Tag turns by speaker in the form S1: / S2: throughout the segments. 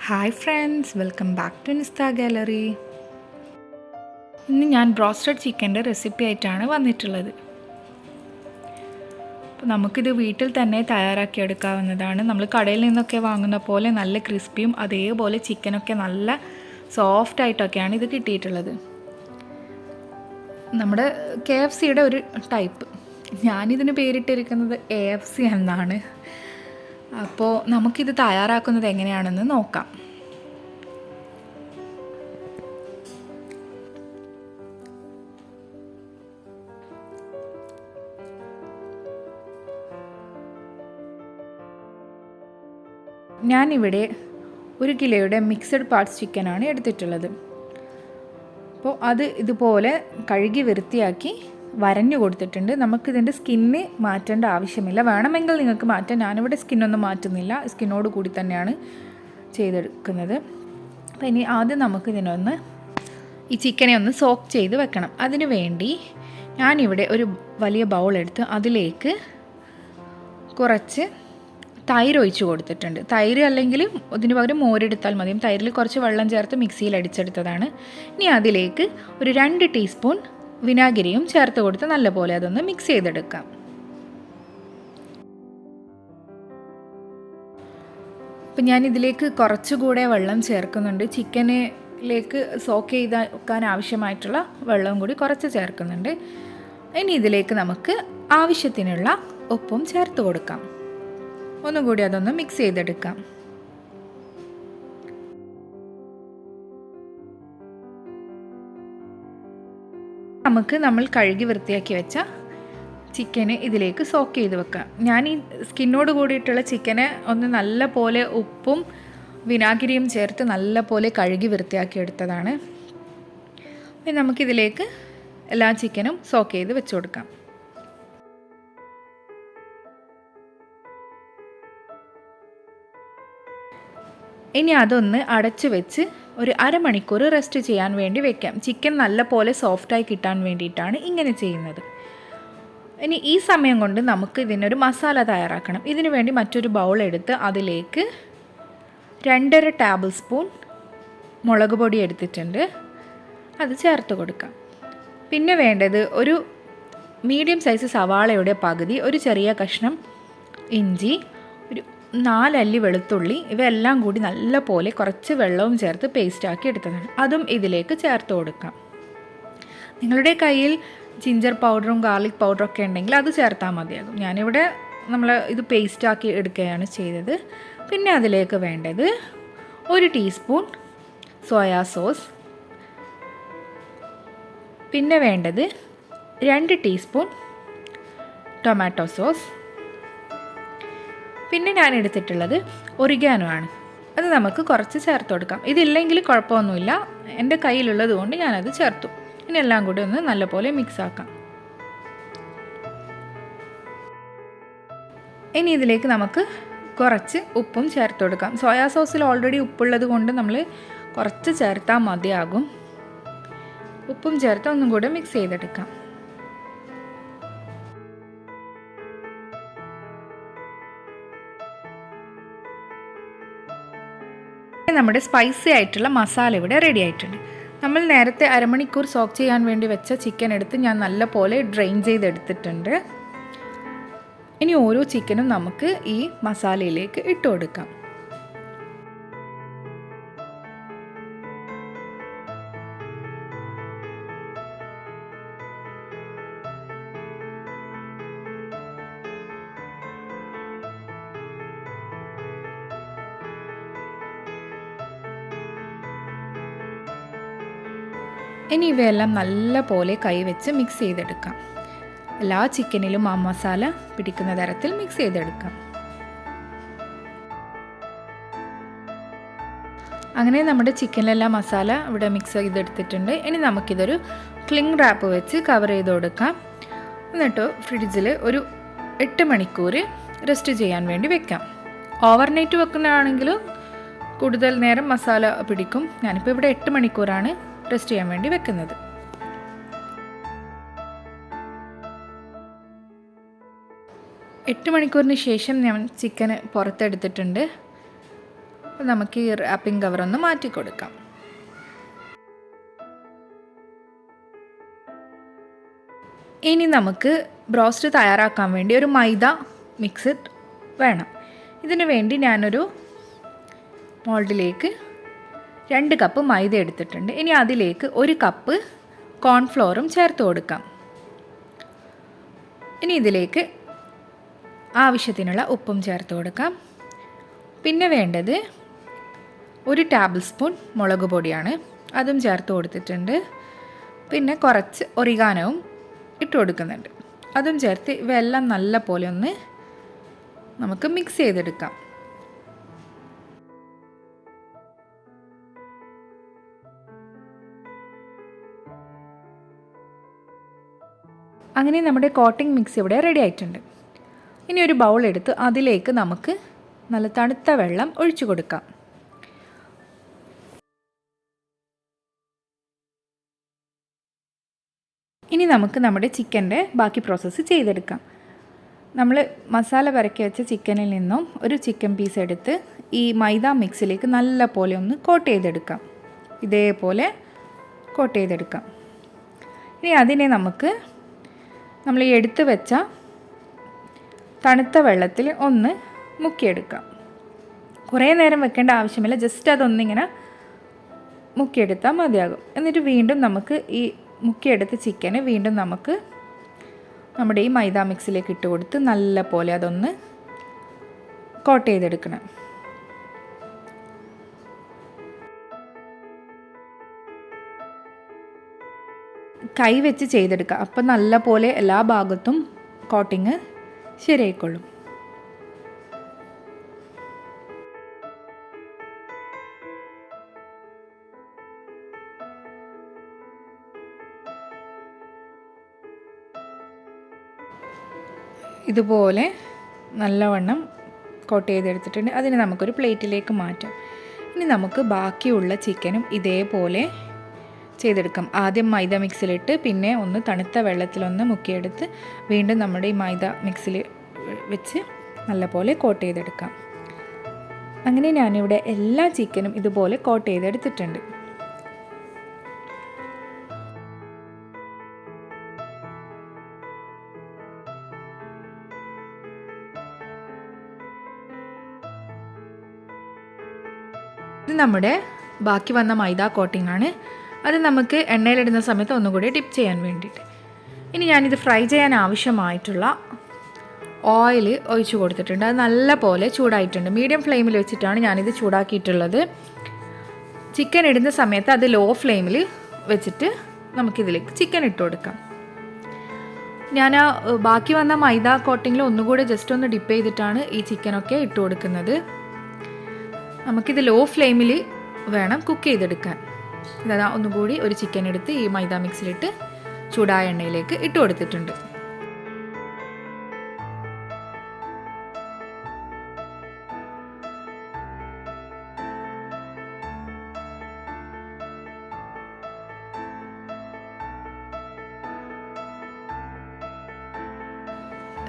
S1: Hi friends, welcome back to Nistha gallery. ഇന്ന് ഞാൻ broasted ചിക്കൻ്റെ റെസിപ്പി ആയിട്ടാണ് വന്നിട്ടുള്ളത്. അപ്പോൾ നമുക്കിത് വീട്ടിൽ തന്നെ തയ്യാറാക്കി എടുക്കാവുന്നതാണ്. നമ്മൾ കടയിൽ നിന്നൊക്കെ വാങ്ങുന്ന പോലെ നല്ല ക്രിസ്പിയും അതേപോലെ ചിക്കനൊക്കെ നല്ല സോഫ്റ്റായിട്ടൊക്കെയാണ് ഇത് കിട്ടിയിട്ടുള്ളത്. നമ്മുടെ KFCയുടെ ഒരു ടൈപ്പ്. ഞാനിതിന് പേരിട്ടിരിക്കുന്നത് AFC എന്നാണ്. അപ്പോൾ നമുക്കിത് തയ്യാറാക്കുന്നത് എങ്ങനെയാണെന്ന് നോക്കാം. ഞാനിവിടെ 1 കിലോയുടെ മിക്സഡ് പാർട്സ് ചിക്കനാണ് എടുത്തിട്ടുള്ളത്. അപ്പോൾ അത് ഇതുപോലെ കഴുകി വൃത്തിയാക്കി വരഞ്ഞു കൊടുത്തിട്ടുണ്ട്. നമുക്കിതിൻ്റെ സ്കിന്ന് മാറ്റേണ്ട ആവശ്യമില്ല. വേണമെങ്കിൽ നിങ്ങൾക്ക് മാറ്റാം. ഞാനിവിടെ സ്കിന്നൊന്നും മാറ്റുന്നില്ല, സ്കിന്നോട് കൂടി തന്നെയാണ് ചെയ്തെടുക്കുന്നത്. അപ്പോൾ ഇനി ആദ്യം നമുക്കിതിനൊന്ന് ഈ ചിക്കനെ ഒന്ന് സോക്ക് ചെയ്ത് വെക്കണം. അതിനു വേണ്ടി ഞാനിവിടെ ഒരു വലിയ ബൗൾ എടുത്ത് അതിലേക്ക് കുറച്ച് തൈര് ഒഴിച്ച് കൊടുത്തിട്ടുണ്ട്. തൈര് അല്ലെങ്കിൽ അതിന് പകരം മോരെടുത്താൽ മതിയും. തൈരിൽ കുറച്ച് വെള്ളം ചേർത്ത് മിക്സിയിൽ അടിച്ചെടുത്തതാണ്. ഇനി അതിലേക്ക് ഒരു 2 ടീസ്പൂൺ വിനാഗിരിയും ചേർത്ത് കൊടുത്ത് നല്ലപോലെ അതൊന്ന് മിക്സ് ചെയ്തെടുക്കാം. അപ്പം ഞാനിതിലേക്ക് കുറച്ചുകൂടെ വെള്ളം ചേർക്കുന്നുണ്ട്. ചിക്കനിലേക്ക് സോക്ക് ചെയ്ത് വെക്കാൻ ആവശ്യമായിട്ടുള്ള വെള്ളവും കൂടി കുറച്ച് ചേർക്കുന്നുണ്ട്. ഇനി ഇതിലേക്ക് നമുക്ക് ആവശ്യത്തിനുള്ള ഉപ്പും ചേർത്ത് കൊടുക്കാം. ഒന്നുകൂടി അതൊന്ന് മിക്സ് ചെയ്തെടുക്കാം. നമ്മൾ കഴുകി വൃത്തിയാക്കി വെച്ച ചിക്കന് ഇതിലേക്ക് സോക്ക് ചെയ്ത് വെക്കാം. ഞാൻ ഈ സ്കിന്നോട് കൂടിയിട്ടുള്ള ചിക്കനെ ഒന്ന് നല്ല പോലെ ഉപ്പും വിനാഗിരിയും ചേർത്ത് നല്ല പോലെ കഴുകി വൃത്തിയാക്കി എടുത്തതാണ്. പിന്നെ നമുക്കിതിലേക്ക് എല്ലാ ചിക്കനും സോക്ക് ചെയ്ത് വെച്ച് കൊടുക്കാം. ഇനി അതൊന്ന് അടച്ചു വെച്ച് ഒരു അരമണിക്കൂർ റെസ്റ്റ് ചെയ്യാൻ വേണ്ടി വെക്കാം. ചിക്കൻ നല്ല പോലെ സോഫ്റ്റായി കിട്ടാൻ വേണ്ടിയിട്ടാണ് ഇങ്ങനെ ചെയ്യുന്നത്. ഇനി ഈ സമയം കൊണ്ട് നമുക്ക് ഇതിനൊരു മസാല തയ്യാറാക്കണം. ഇതിനു വേണ്ടി മറ്റൊരു ബൗൾ എടുത്ത് അതിലേക്ക് 2.5 ടേബിൾ സ്പൂൺ മുളക് പൊടി എടുത്തിട്ടുണ്ട്. അത് ചേർത്ത് കൊടുക്കാം. പിന്നെ വേണ്ടത് ഒരു മീഡിയം സൈസ് സവാളയുടെ പകുതി, ഒരു ചെറിയ കഷ്ണം ഇഞ്ചി, ഒരു 4 അല്ലി വെളുത്തുള്ളി, ഇവയെല്ലാം കൂടി നല്ല പോലെ കുറച്ച് വെള്ളവും ചേർത്ത് പേസ്റ്റാക്കി എടുത്തതാണ്. അതും ഇതിലേക്ക് ചേർത്ത് കൊടുക്കാം. നിങ്ങളുടെ കയ്യിൽ ജിഞ്ചർ പൗഡറും ഗാർലിക് പൗഡറും ഒക്കെ ഉണ്ടെങ്കിൽ അത് ചേർത്താൽ മതിയാകും. ഞാനിവിടെ ഇത് പേസ്റ്റാക്കി എടുക്കുകയാണ് ചെയ്തത്. പിന്നെ അതിലേക്ക് വേണ്ടത് 1 ടീസ്പൂൺ സോയാ സോസ്, പിന്നെ വേണ്ടത് 2 ടീസ്പൂൺ ടൊമാറ്റോ സോസ്, പിന്നെ ഞാൻ എടുത്തിട്ടുള്ളത് ഒറിഗാനോ ആണ്. അത് നമുക്ക് കുറച്ച് ചേർത്ത് കൊടുക്കാം. ഇതില്ലെങ്കിൽ കുഴപ്പമൊന്നുമില്ല, എൻ്റെ കയ്യിലുള്ളത് കൊണ്ട് ഞാനത് ചേർത്തു. ഇനി എല്ലാം കൂടി ഒന്ന് നല്ലപോലെ മിക്സ് ആക്കാം. ഇനി ഇതിലേക്ക് നമുക്ക് കുറച്ച് ഉപ്പും ചേർത്ത് കൊടുക്കാം. സോയാ സോസിൽ ഓൾറെഡി ഉപ്പുള്ളത് കൊണ്ട് നമ്മൾ കുറച്ച് ചേർത്താൽ മതിയാകും. ഉപ്പും ചേർത്ത് ഒന്നും കൂടെ മിക്സ് ചെയ്തെടുക്കാം. നമ്മുടെ സ്പൈസി ആയിട്ടുള്ള മസാല ഇവിടെ റെഡി ആയിട്ടുണ്ട്. നമ്മൾ നേരത്തെ അരമണിക്കൂർ സോക്ക് ചെയ്യാൻ വേണ്ടി വെച്ച ചിക്കൻ എടുത്ത് ഞാൻ നല്ല പോലെ ഡ്രെയിൻ ചെയ്തെടുത്തിട്ടുണ്ട്. ഇനി ഓരോ ചിക്കനും നമുക്ക് ഈ മസാലയിലേക്ക് ഇട്ട് കൊടുക്കാം. ഇനി ഇവയെല്ലാം നല്ല പോലെ കൈവച്ച് മിക്സ് ചെയ്തെടുക്കാം. എല്ലാ ചിക്കനിലും ആ മസാല പിടിക്കുന്ന തരത്തിൽ മിക്സ് ചെയ്തെടുക്കാം. അങ്ങനെ നമ്മുടെ ചിക്കനിലെല്ലാം മസാല ഇവിടെ മിക്സ് ചെയ്തെടുത്തിട്ടുണ്ട്. ഇനി നമുക്കിതൊരു ക്ലിംഗ് റാപ്പ് വെച്ച് കവർ ചെയ്ത് കൊടുക്കാം. എന്നിട്ട് ഫ്രിഡ്ജിൽ ഒരു 8 മണിക്കൂർ റെസ്റ്റ് ചെയ്യാൻ വേണ്ടി വെക്കാം. ഓവർനൈറ്റ് വെക്കുന്നതാണെങ്കിൽ കൂടുതൽ നേരം മസാല പിടിക്കും. ഞാനിപ്പോൾ ഇവിടെ 8 മണിക്കൂറാണ് റെസ്റ്റ് ചെയ്യാൻ വേണ്ടി വെക്കുന്നത്. 8 മണിക്കൂറിന് ശേഷം ഞാൻ ചിക്കൻ പുറത്തെടുത്തിട്ടുണ്ട്. അപ്പോൾ നമുക്ക് ഈ റാപ്പിംഗ് കവറൊന്ന് മാറ്റി കൊടുക്കാം. ഇനി നമുക്ക് ബ്രോസ്റ്റ് തയ്യാറാക്കാൻ വേണ്ടി ഒരു മൈദ മിക്സ് വേണം. ഇതിനു വേണ്ടി ഞാനൊരു മോൾഡിലേക്ക് 2 കപ്പ് മൈദ എടുത്തിട്ടുണ്ട്. ഇനി അതിലേക്ക് 1 കപ്പ് കോൺഫ്ലോറും ചേർത്ത് കൊടുക്കാം. ഇനി ഇതിലേക്ക് ആവശ്യത്തിനുള്ള ഉപ്പും ചേർത്ത് കൊടുക്കാം. പിന്നെ വേണ്ടത് 1 ടേബിൾ സ്പൂൺ മുളക് പൊടിയാണ്, അതും ചേർത്ത് കൊടുത്തിട്ടുണ്ട്. പിന്നെ കുറച്ച് ഒറിഗാനോവും ഇട്ട് കൊടുക്കുന്നുണ്ട്, അതും ചേർത്ത് ഇവയെല്ലാം നല്ല പോലെ ഒന്ന് നമുക്ക് മിക്സ് ചെയ്തെടുക്കാം. അങ്ങനെ നമ്മുടെ കോട്ടിംഗ് മിക്സ് ഇവിടെ റെഡി ആയിട്ടുണ്ട്. ഇനി ഒരു ബൗൾ എടുത്ത് അതിലേക്ക് നമുക്ക് നല്ല തണുത്ത വെള്ളം ഒഴിച്ചു കൊടുക്കാം. ഇനി നമുക്ക് നമ്മുടെ ചിക്കൻ്റെ ബാക്കി പ്രോസസ്സ് ചെയ്തെടുക്കാം. നമ്മൾ മസാല പരക്കി വെച്ച ചിക്കനിൽ നിന്നും ഒരു ചിക്കൻ പീസ് എടുത്ത് ഈ മൈദ മിക്സിലേക്ക് നല്ല പോലെ ഒന്ന് കോട്ട് ചെയ്തെടുക്കാം. ഇതേപോലെ കോട്ട് ചെയ്തെടുക്കാം. ഇനി അതിനെ നമുക്ക് നമ്മൾ ഈ എടുത്ത് വെച്ച തണുത്ത വെള്ളത്തിൽ ഒന്ന് മുക്കിയെടുക്കാം. കുറേ നേരം വെക്കേണ്ട ആവശ്യമില്ല, ജസ്റ്റ് അതൊന്നിങ്ങനെ മുക്കിയെടുത്താൽ മതിയാകും. എന്നിട്ട് വീണ്ടും നമുക്ക് ഈ മുക്കിയെടുത്ത ചിക്കന് വീണ്ടും നമുക്ക് നമ്മുടെ ഈ മൈദ മിക്സിലേക്ക് ഇട്ട് കൊടുത്ത് നല്ല പോലെ അതൊന്ന് കോട്ട് ചെയ്തെടുക്കണം. കൈ വെച്ച് ചെയ്തെടുക്കുക, അപ്പം നല്ല പോലെ എല്ലാ ഭാഗത്തും കോട്ടിങ് ശരിയായിക്കൊള്ളും. ഇതുപോലെ നല്ലവണ്ണം കോട്ട് ചെയ്തെടുത്തിട്ടുണ്ട്. അതിന് നമുക്കൊരു പ്ലേറ്റിലേക്ക് മാറ്റാം. ഇനി നമുക്ക് ബാക്കിയുള്ള ചിക്കനും ഇതേപോലെ ചെയ്തെടുക്കാം. ആദ്യം മൈദ മിക്സിലിട്ട് പിന്നെ ഒന്ന് തണുത്ത വെള്ളത്തിലൊന്ന് മുക്കിയെടുത്ത് വീണ്ടും നമ്മുടെ ഈ മൈദ മിക്സിൽ വെച്ച് നല്ലപോലെ കോട്ട് ചെയ്തെടുക്കാം. അങ്ങനെ ഞാനിവിടെ എല്ലാ ചിക്കനും ഇതുപോലെ കോട്ട് ചെയ്തെടുത്തിട്ടുണ്ട്. ഇത് നമ്മുടെ ബാക്കി വന്ന മൈദ കോട്ടിംഗ് ആണ്. അത് നമുക്ക് എണ്ണയിലിടുന്ന സമയത്ത് ഒന്നുകൂടി ഡിപ്പ് ചെയ്യാൻ വേണ്ടിയിട്ട്. ഇനി ഞാനിത് ഫ്രൈ ചെയ്യാൻ ആവശ്യമായിട്ടുള്ള ഓയിൽ ഒഴിച്ചു കൊടുത്തിട്ടുണ്ട്. അത് നല്ല പോലെ ചൂടായിട്ടുണ്ട്. മീഡിയം ഫ്ലെയിമിൽ വെച്ചിട്ടാണ് ഞാനിത് ചൂടാക്കിയിട്ടുള്ളത്. ചിക്കൻ ഇടുന്ന സമയത്ത് അത് ലോ ഫ്ലെയിമിൽ വെച്ചിട്ട് നമുക്കിതിലേക്ക് ചിക്കൻ ഇട്ട് കൊടുക്കാം. ഞാൻ ബാക്കി വന്ന മൈദ കോട്ടിങ്ങിൽ ഒന്നുകൂടി ജസ്റ്റ് ഒന്ന് ഡിപ്പ് ചെയ്തിട്ടാണ് ഈ ചിക്കനൊക്കെ ഇട്ട് കൊടുക്കുന്നത്. നമുക്കിത് ലോ ഫ്ലെയിമിൽ വേണം കുക്ക് ചെയ്തെടുക്കാൻ. ഇതാ ഒന്നുകൂടി ഒരു ചിക്കൻ എടുത്ത് ഈ മൈദ മിക്സിലിട്ട് ചൂടായ എണ്ണയിലേക്ക് ഇട്ട് കൊടുത്തിട്ടുണ്ട്.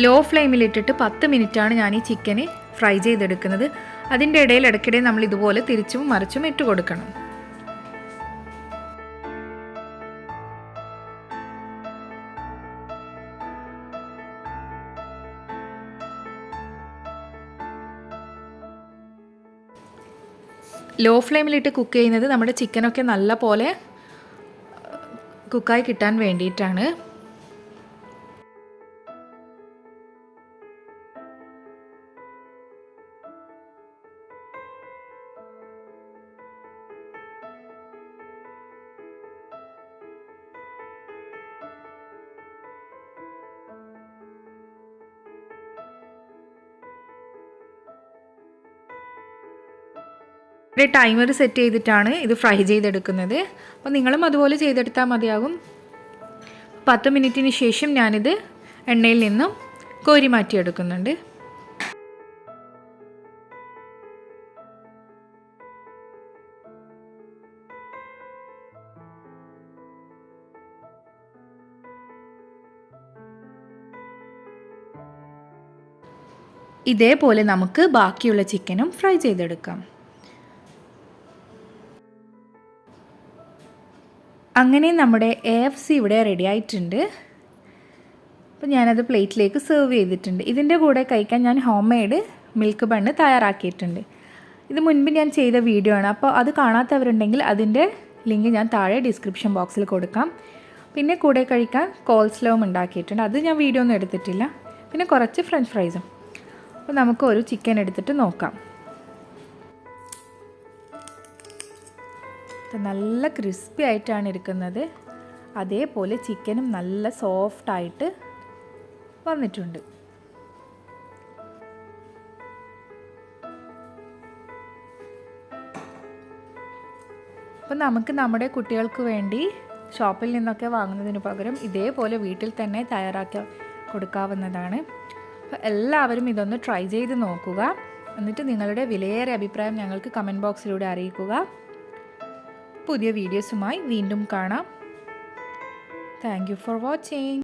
S1: ലോ ഫ്ലെയിമിലിട്ടിട്ട് 10 മിനിറ്റാണ് ഞാൻ ഈ ചിക്കന് ഫ്രൈ ചെയ്തെടുക്കുന്നത്. അതിൻ്റെ ഇടയിൽ ഇടയ്ക്കിടെ നമ്മൾ ഇതുപോലെ തിരിച്ചും മറിച്ചും ഇട്ട് കൊടുക്കണം. ലോ ഫ്ലെയിമിലിട്ട് കുക്ക് ചെയ്യുന്നത് നമ്മുടെ ചിക്കനൊക്കെ നല്ല പോലെ കുക്കായി കിട്ടാൻ വേണ്ടിയിട്ടാണ്. ടൈമർ സെറ്റ് ചെയ്തിട്ടാണ് ഇത് ഫ്രൈ ചെയ്തെടുക്കുന്നത്. അപ്പോൾ നിങ്ങളും അതുപോലെ ചെയ്തെടുത്താൽ മതിയാകും. 10 മിനിറ്റിന് ശേഷം ഞാനിത് എണ്ണയിൽ നിന്നും കോരി മാറ്റിയെടുക്കുന്നുണ്ട്. ഇതേപോലെ നമുക്ക് ബാക്കിയുള്ള ചിക്കനും ഫ്രൈ ചെയ്തെടുക്കാം. അങ്ങനെ നമ്മുടെ AFC ഇവിടെ റെഡി ആയിട്ടുണ്ട്. അപ്പോൾ ഞാനത് പ്ലേറ്റിലേക്ക് സെർവ് ചെയ്തിട്ടുണ്ട്. ഇതിൻ്റെ കൂടെ കഴിക്കാൻ ഞാൻ ഹോം മെയ്ഡ് മിൽക്ക് ബണ്ണ് തയ്യാറാക്കിയിട്ടുണ്ട്. ഇത് മുൻപ് ഞാൻ ചെയ്ത വീഡിയോ ആണ്. അപ്പോൾ അത് കാണാത്തവരുണ്ടെങ്കിൽ അതിൻ്റെ ലിങ്ക് ഞാൻ താഴെ ഡിസ്ക്രിപ്ഷൻ ബോക്സിൽ കൊടുക്കാം. പിന്നെ കൂടെ കഴിക്കാൻ കോൾസ്ലോവും ഉണ്ടാക്കിയിട്ടുണ്ട്. അത് ഞാൻ വീഡിയോ ഒന്നും എടുത്തിട്ടില്ല. പിന്നെ കുറച്ച് ഫ്രഞ്ച് ഫ്രൈസും. അപ്പോൾ നമുക്ക് ഒരു ചിക്കൻ എടുത്തിട്ട് നോക്കാം. നല്ല ക്രിസ്പി ആയിട്ടാണ് ഇരിക്കുന്നത്. അതേപോലെ ചിക്കനും നല്ല സോഫ്റ്റായിട്ട് വന്നിട്ടുണ്ട്. അപ്പോൾ നമുക്ക് നമ്മുടെ കുട്ടികൾക്ക് വേണ്ടി ഷോപ്പിൽ നിന്നൊക്കെ വാങ്ങുന്നതിന് പകരം ഇതേപോലെ വീട്ടിൽ തന്നെ തയ്യാറാക്കി കൊടുക്കാവുന്നതാണ്. അപ്പോൾ എല്ലാവരും ഇതൊന്ന് ട്രൈ ചെയ്ത് നോക്കുക. എന്നിട്ട് നിങ്ങളുടെ വിലയേറിയ അഭിപ്രായം ഞങ്ങൾക്ക് കമൻറ്റ് ബോക്സിലൂടെ അറിയിക്കുക. പുതിയ വീഡിയോസുമായി വീണ്ടും കാണാം. Thank you for watching.